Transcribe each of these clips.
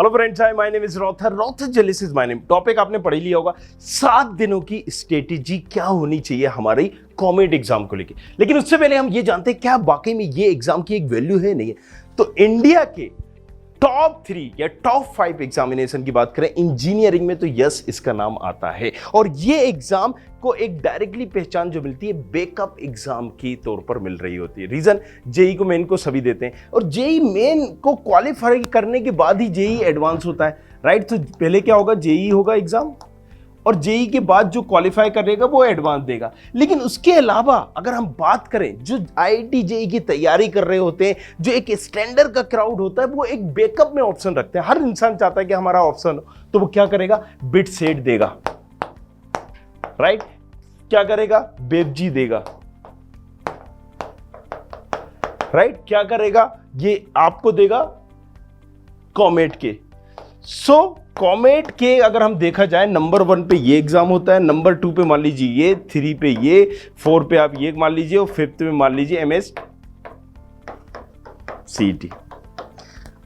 Hello friends, hi my name is Rother. Rother Jellis is my name. Topic आपने पढ़ ही लिया होगा, 7 दिनों की स्ट्रेटेजी क्या होनी चाहिए हमारी कॉमेड एग्जाम को लेके। लेकिन उससे पहले हम ये जानते हैं क्या वाकई में ये एग्जाम की एक वैल्यू है, नहीं है। तो इंडिया के टॉप 3 या टॉप 5 एग्जामिनेशन की बात करें इंजीनियरिंग में, तो यस इसका नाम आता है। और ये एग्जाम को एक डायरेक्टली पहचान जो मिलती है बैकअप एग्जाम के तौर पर मिल रही होती है। रीजन, जेई को मेन को सभी देते हैं और जेई मेन को क्वालिफाई करने के बाद ही जेई एडवांस होता है, राइट। तो पहले क्या होगा, जेई होगा एग्जाम और जेई के बाद जो क्वालिफाई करेगा वो एडवांस देगा। लेकिन उसके अलावा अगर हम बात करें, जो आईआईटी जेई की तैयारी कर रहे होते हैं, जो एक स्टैंडर्ड का क्राउड होता है, वो एक बैकअप में ऑप्शन रखते हैं। हर इंसान चाहता है कि हमारा ऑप्शन हो, तो वो क्या करेगा, बिट सेट देगा, राइट। क्या करेगा, बेबजी देगा, राइट। क्या करेगा, ये आपको देगा कॉमेट के। कॉमेट के अगर हम देखा जाए, नंबर 1 पे ये एग्जाम होता है, नंबर 2 पे मान लीजिए ये, 3 पे ये, 4 पे आप ये मान लीजिए और 5th में मान लीजिए एमएस सीईटी।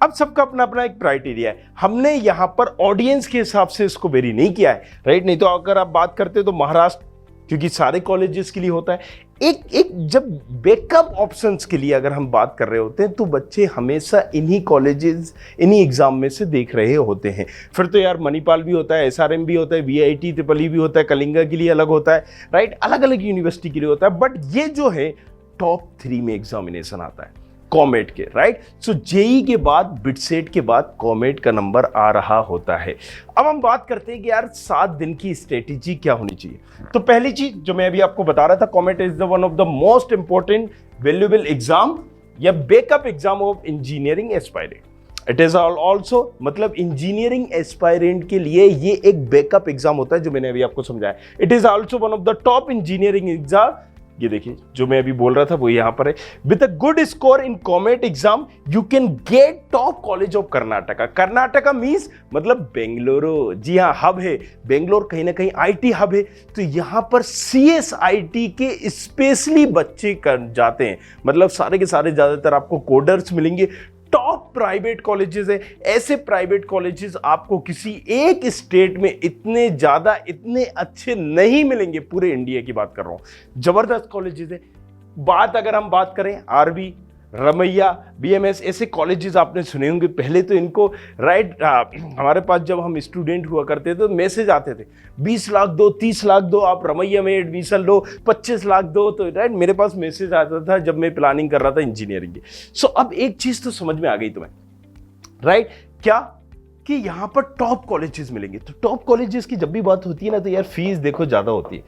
अब सबका अपना अपना एक क्राइटेरिया है। हमने यहां पर ऑडियंस के हिसाब से इसको वेरी नहीं किया है, राइट। नहीं तो अगर आप बात करते तो महाराष्ट्र, क्योंकि सारे कॉलेजेस के लिए होता है। एक जब बैकअप ऑप्शंस के लिए अगर हम बात कर रहे होते हैं, तो बच्चे हमेशा इन्हीं कॉलेजेस, इन्हीं एग्जाम में से देख रहे होते हैं। फिर तो यार मणिपाल भी होता है, एसआरएम भी होता है, वीआईटी त्रिपली भी होता है, कलिंगा के लिए अलग होता है, राइट। अलग अलग यूनिवर्सिटी के लिए होता है। बट ये जो है टॉप 3 में एग्जामिनेशन आता है कॉमेट के, राइट। सो जेई के बाद, बिटसेट के बाद कॉमेट का नंबर आ रहा होता है। अब हम बात करते हैं कि यार 7 दिन की स्ट्रेटेजी क्या होनी चाहिए। तो पहली चीज जो मैं अभी आपको बता रहा था, comet is the one of the most important valuable exam या backup exam of engineering aspirant. It is also, मतलब इंजीनियरिंग एस्पायरेंट के लिए ये एक बैकअप एग्जाम होता है, जो मैंने अभी आपको समझाया। It is also one of the top engineering exam. ये देखिए जो मैं अभी बोल रहा था वो यहां पर है। With a good score in comet exam you can get top college of Karnataka. Karnataka means मतलब बेंगलुरु, जी हाँ, हब है बेंगलोर, कहीं ना कहीं आईटी हब है। तो यहां पर सीएसआईटी के स्पेशली बच्चे कर जाते हैं, मतलब सारे के सारे ज्यादातर आपको कोडर्स मिलेंगे। टॉप प्राइवेट कॉलेजेस है। ऐसे प्राइवेट कॉलेजेस आपको किसी एक स्टेट में इतने ज्यादा, इतने अच्छे नहीं मिलेंगे। पूरे इंडिया की बात कर रहा हूं, जबरदस्त कॉलेजेस है। बात अगर हम बात करें आरबी, रमैया, बीएमएस, ऐसे कॉलेजेस आपने सुने होंगे पहले तो इनको, राइट। हमारे पास जब हम स्टूडेंट हुआ करते थे तो मैसेज आते थे 20 लाख दो, 30 लाख दो, आप रमैया में एडमिशन लो, 25 लाख दो। तो राइट, मेरे पास मैसेज आता था जब मैं प्लानिंग कर रहा था इंजीनियरिंग की। सो अब एक चीज तो समझ में आ गई तुम्हें, राइट। क्या कि यहां पर टॉप कॉलेजेस मिलेंगे। तो टॉप कॉलेजेस की जब भी बात होती है ना, तो यार फीस देखो ज्यादा होती है।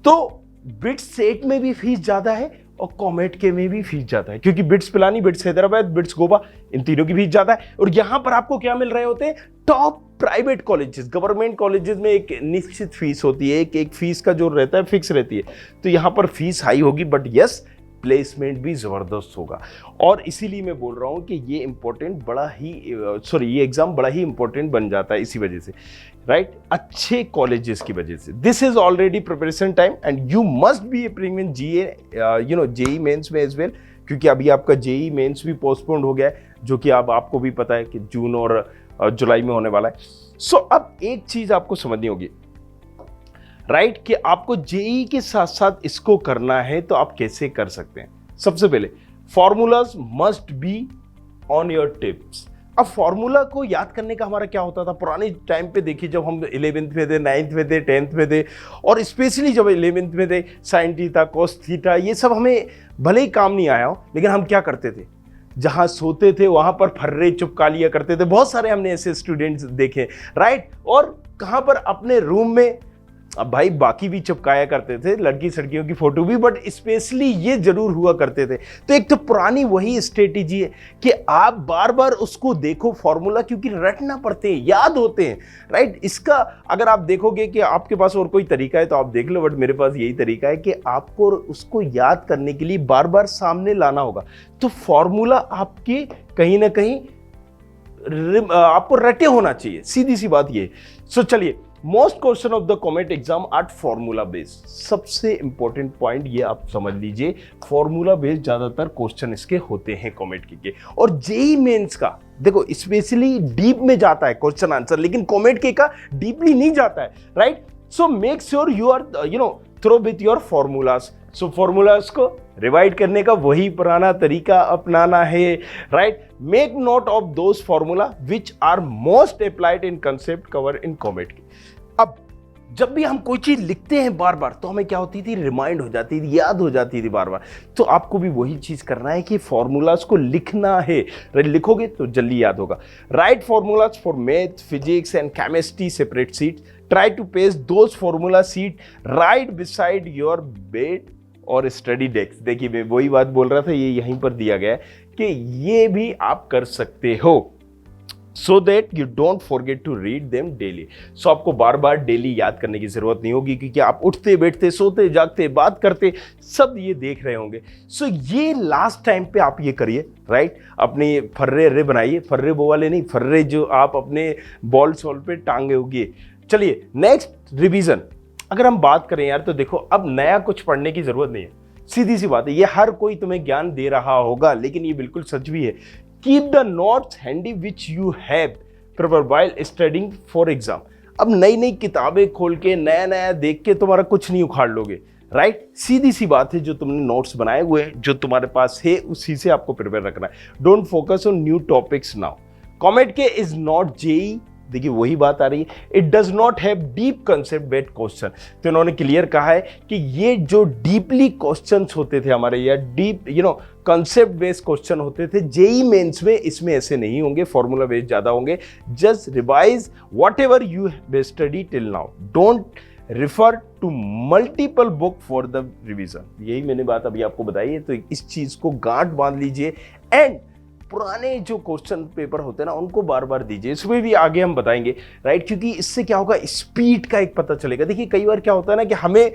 तो बिट्स सेट में भी फीस ज्यादा है और कॉमेट के में भी फीस ज्यादा है, क्योंकि BITS Pilani, BITS Hyderabad, BITS Goa, इन तीनों की फीस ज्यादा है। और यहां पर आपको क्या मिल रहे होते हैं, top private colleges. Government colleges में एक निश्चित फीस होती है, एक फीस का जो रहता है फिक्स रहती है। तो यहां पर फीस हाई होगी, बट यस प्लेसमेंट भी जबरदस्त होगा। और इसीलिए मैं बोल रहा हूं कि ये इंपॉर्टेंट बड़ा ही, ये एग्जाम बड़ा ही इंपॉर्टेंट बन जाता है इसी वजह से, राइट। अच्छे कॉलेजेस की वजह से। This is already preparation time and you must be appearing JEE, JEE mains में एज वेल, क्योंकि अभी आपका जेई मेंस भी पोस्टपोन्ड हो गया है, जो कि अब आपको भी पता है कि जून और जुलाई में होने वाला है। सो अब एक चीज आपको समझनी होगी, राइट, कि आपको जेई के साथ साथ इसको करना है, तो आप कैसे कर सकते हैं। सबसे पहले formulas must be on your tips. अब फॉर्मूला को याद करने का हमारा क्या होता था पुराने टाइम पे, देखिए जब हम 11th में थे, 9th में थे, 10th में थे, और स्पेशली जब 11th में थे, साइन थीटा, कोस थीटा, ये सब हमें भले ही काम नहीं आया हो, लेकिन हम क्या करते थे, जहां सोते थे वहां पर फर्रे चिपका लिया करते थे। बहुत सारे हमने ऐसे स्टूडेंट्स देखे, राइट। और कहां पर, अपने रूम में। अब भाई बाकी भी चिपकाया करते थे, लड़की सड़कियों की फोटो भी, बट स्पेशली ये जरूर हुआ करते थे। तो एक तो पुरानी वही स्ट्रेटेजी है कि आप बार बार उसको देखो फॉर्मूला, क्योंकि रटना पड़ते हैं, याद होते हैं, राइट। इसका अगर आप देखोगे कि आपके पास और कोई तरीका है तो आप देख लो, बट मेरे पास यही तरीका है कि आपको उसको याद करने के लिए बार बार सामने लाना होगा। तो फॉर्मूला आपके कहीं ना कहीं आपको रटे होना चाहिए, सीधी सी बात ये। सो चलिए most question of the comet exam are formula based. सबसे इंपॉर्टेंट पॉइंट ये आप समझ लीजिए, फॉर्मूला बेस्ड ज्यादातर क्वेश्चन इसके होते हैं कॉमेट के। और जेई मेंस का देखो स्पेशली डीप में जाता है क्वेश्चन आंसर, लेकिन कॉमेट के का डीपली नहीं जाता है, right. So make sure you are through with your formulas. So formulas को रिवाइड करने का वही पुराना तरीका अपनाना है, right. Make note of those formula which are most applied in concept cover in comet की। अब जब भी हम कोई चीज लिखते हैं बार बार तो हमें क्या होती थी, रिमाइंड हो जाती थी, याद हो जाती थी बार बार। तो आपको भी वही चीज करना है कि फॉर्मूलाज को लिखना है, लिखोगे तो जल्दी याद होगा। Write formulas for math, physics and chemistry separate sheet. Try to paste those formula sheet right beside your bed और स्टडी डेस्क। देखिए मैं वही बात बोल रहा था, ये यहीं पर दिया गया है कि ये भी आप कर सकते हो, so that you don't forget to read them daily। so आपको बार बार डेली याद करने की जरूरत नहीं होगी, क्योंकि आप उठते बैठते सोते जागते बात करते सब ये देख रहे होंगे। so ये लास्ट टाइम पे आप ये करिए, राइट। अपने फर्रे बनाइए, फर्रे वो वाले नहीं, फर्रे जो आप अपने बॉल सॉल पे टांगे होगी। चलिए नेक्स्ट रिवीजन अगर हम बात करें यार, तो देखो अब नया कुछ पढ़ने की जरूरत नहीं है, सीधी सी बात है। ये हर कोई तुम्हें ज्ञान दे रहा होगा, लेकिन ये बिल्कुल सच भी है। Keep the notes handy which you have prepare while studying for exam. अब नई नई किताबें खोल के नया नया देख के तुम्हारा कुछ नहीं उखाड़ लोगे, राइट। सीधी सी बात है, जो तुमने नोट्स बनाए हुए हैं, जो तुम्हारे पास है, उसी से आपको प्रिपेयर रखना है। Don't focus on new topics now. Comet के इज नॉट जेई, देखिए वही बात आ रही है, it does not have deep concept based question. तो इन्होंने क्लियर कहा है कि ये जो डीपली क्वेश्चंस होते थे हमारे, या डीप कंसेप्ट बेस्ड क्वेश्चन होते थे जेई मेंस में, इसमें ऐसे नहीं होंगे, फॉर्मूला बेस्ड ज्यादा होंगे। Just revise whatever you have study till now, don't refer to multiple book for the revision. यही मैंने बात अभी आपको बताई है, तो इस चीज को गांठ बांध लीजिए। एंड पुराने जो क्वेश्चन पेपर होते हैं ना, उनको बार बार दीजिए, इसमें भी आगे हम बताएंगे, राइट। क्योंकि इससे क्या होगा, स्पीड का एक पता चलेगा। देखिए कई बार क्या होता है ना कि हमें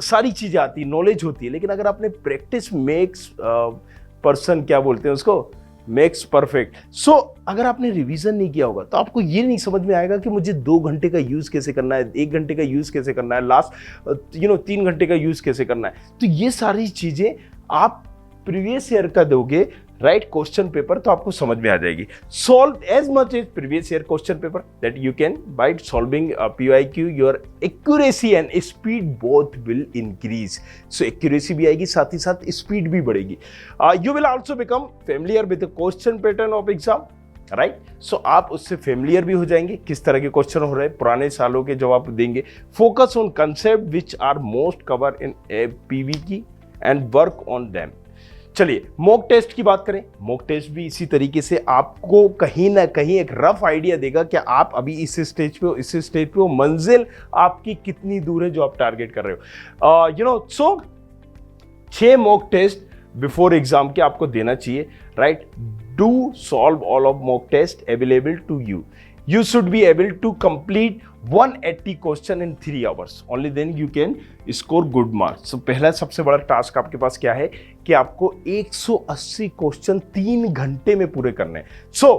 सारी चीजें आती, नॉलेज होती है, लेकिन अगर आपने प्रैक्टिस मेक्स पर्सन, क्या बोलते हैं उसको, मेक्स परफेक्ट। सो अगर आपने रिवीजन नहीं किया होगा तो आपको ये नहीं समझ में आएगा कि मुझे 2 घंटे का यूज कैसे करना है, 1 घंटे का यूज कैसे करना है, लास्ट 3 घंटे का यूज कैसे करना है। तो ये सारी चीजें आप प्रीवियस ईयर का दोगे, राइट, क्वेश्चन पेपर, तो आपको समझ में आ जाएगी। Solve as much as previous year question paper that you can by solving PYQ, your accuracy and speed both will increase. So accuracy भी आएगी, साथ ही साथ स्पीड भी बढ़ेगी। You will also become familiar with the question pattern of exam, right. So आप उससे familiar भी हो जाएंगे, किस तरह के क्वेश्चन हो रहे हैं, पुराने सालों के जवाब देंगे। Focus on concept which are most cover in PV and work on them. चलिए मॉक टेस्ट की बात करें। मॉक टेस्ट भी इसी तरीके से आपको कहीं ना कहीं एक रफ आइडिया देगा कि आप अभी इस स्टेज पे हो, इस स्टेज पे हो, मंजिल आपकी कितनी दूर है जो आप टारगेट कर रहे हो। So 6 mock test before exam के आपको देना चाहिए, right. Do solve all of mock test available to you. You should be able to complete 180 question in 3 hours. Only then you can score good marks. So पहला सबसे बड़ा task आपके पास क्या है कि आपको 180 क्वेश्चन 3 घंटे में पूरे करने हैं। So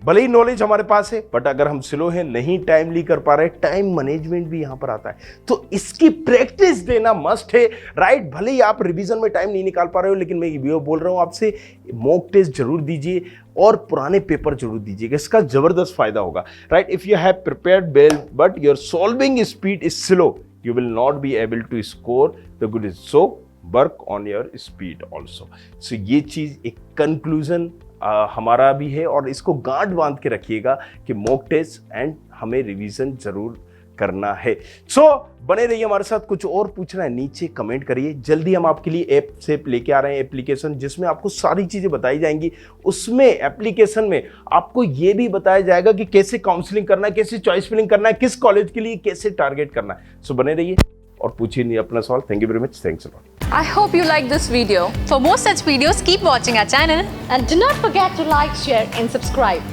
भले ही नॉलेज हमारे पास है, बट अगर हम स्लो हैं, नहीं टाइमली कर पा रहे, टाइम मैनेजमेंट भी यहां पर आता है, तो इसकी प्रैक्टिस देना मस्ट है, राइट। भले ही आप रिवीजन में टाइम नहीं निकाल पा रहे हो, लेकिन मैं ये बोल रहा हूं आपसे, मॉक टेस्ट जरूर दीजिए और पुराने पेपर जरूर दीजिएगा, इसका जबरदस्त फायदा होगा, right. If you have prepared well but your solving speed is slow, you will not be able to score the good. So work on your speed also. So ये चीज एक कंक्लूजन हमारा भी है, और इसको गांठ बांध के रखिएगा कि मॉक टेस्ट एंड हमें रिवीजन जरूर करना है। सो बने रहिए हमारे साथ। कुछ और पूछना है नीचे कमेंट करिए। जल्दी हम आपके लिए ऐप से लेके आ रहे हैं, एप्लीकेशन, जिसमें आपको सारी चीजें बताई जाएंगी। उसमें एप्लीकेशन में आपको ये भी बताया जाएगा कि कैसे काउंसलिंग करना है, कैसे चॉइस फिलिंग करना है, किस कॉलेज के लिए कैसे टारगेट करना है। सो बने रहिए और पूछिए नहीं अपना सवाल। Thank you very much. Thanks a lot. I hope you like this video. For more such videos, keep watching our channel. And do not forget to like, share and subscribe.